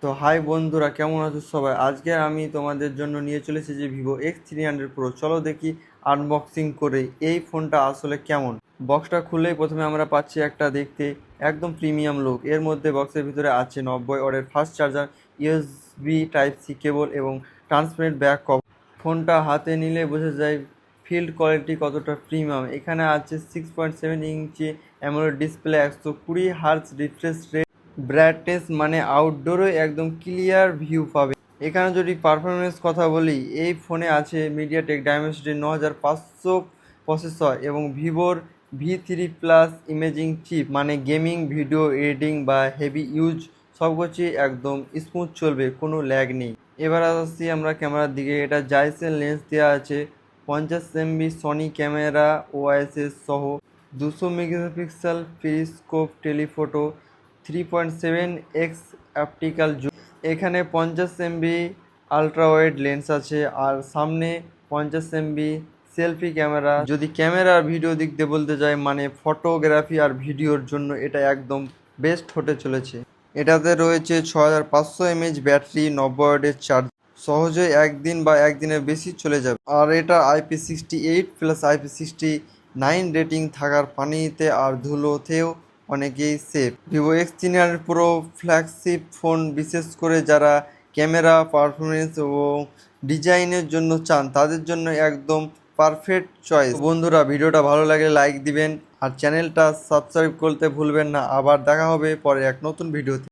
তো হাই বন্ধুরা, কেমন আছো সবাই? আজকে আমি তোমাদের জন্য নিয়ে চলে এসেছি ভিভো X300 Pro। চলো দেখি আনবক্সিং করে এই ফোনটা আসলে কেমন। বক্সটা খুলেই প্রথমে আমরা পাচ্ছি একটা দেখতে একদম প্রিমিয়াম লুক। এর মধ্যে বক্সের ভিতরে আছে 90 ওয়াটের fast charger, USB type C cable এবং ট্রান্সপারেন্ট ব্যাক কভার। ফোনটা হাতে নিলে বোঝা যায় ফিল্ড কোয়ালিটি কতটা প্রিমিয়াম। এখানে আছে 6.7 ইঞ্চি AMOLED display, 120 hertz refresh rate, brightness মানে আউটডোরে একদম ক্লিয়ার ভিউ পাবে। এখানে যদি পারফরমেন্স কথা বলি, এই ফোনে আছে মিডিয়াটেক ডাইমেনসিটি 9500 প্রসেসর এবং ভিভোর V3+ ইমেজিং চিপ, মানে গেমিং, ভিডিও এডিটিং বা হেভি ইউজ সব কিছুই একদম স্মুথ চলবে, কোনো ল্যাগ নেই। এবার আসছি আমরা ক্যামেরার দিকে। এটা জাইসেল লেন্স দেওয়া আছে, 50 এমবি সনি ক্যামেরা ওআইএস সহ, 200 megapixel periscope telephoto, 3.7x optical zoom. এখানে 50 এমবি আলট্রা ওয়াইড লেন্স আছে আর সামনে 50 এমবি সেলফি ক্যামেরা। যদি ক্যামেরা আর ভিডিও দিক দিয়ে বলতে যাই, মানে ফটোগ্রাফি আর ভিডিওর জন্য এটা একদম বেস্ট হতে চলেছে। এটাতে রয়েছে 6500 mAh ব্যাটারি, 90 ওয়াটের চার্জ, সহজেই একদিন বা একদিনের বেশি চলে যাবে। আর এটা IP68+IP69 রেটিং থাকার পানিতে আর ধুলোতেও অনেকেই safe. Vivo X300 Pro flagship phone, বিশেষ করে যারা ক্যামেরা পারফরমেন্স এবং ডিজাইনের জন্য চান তাদের জন্য একদম পারফেক্ট চয়েস। বন্ধুরা, ভিডিওটা ভালো লাগলে লাইক দিবেন আর চ্যানেলটা সাবস্ক্রাইব করতে ভুলবেন না। আবার দেখা হবে পরে এক নতুন ভিডিওতে।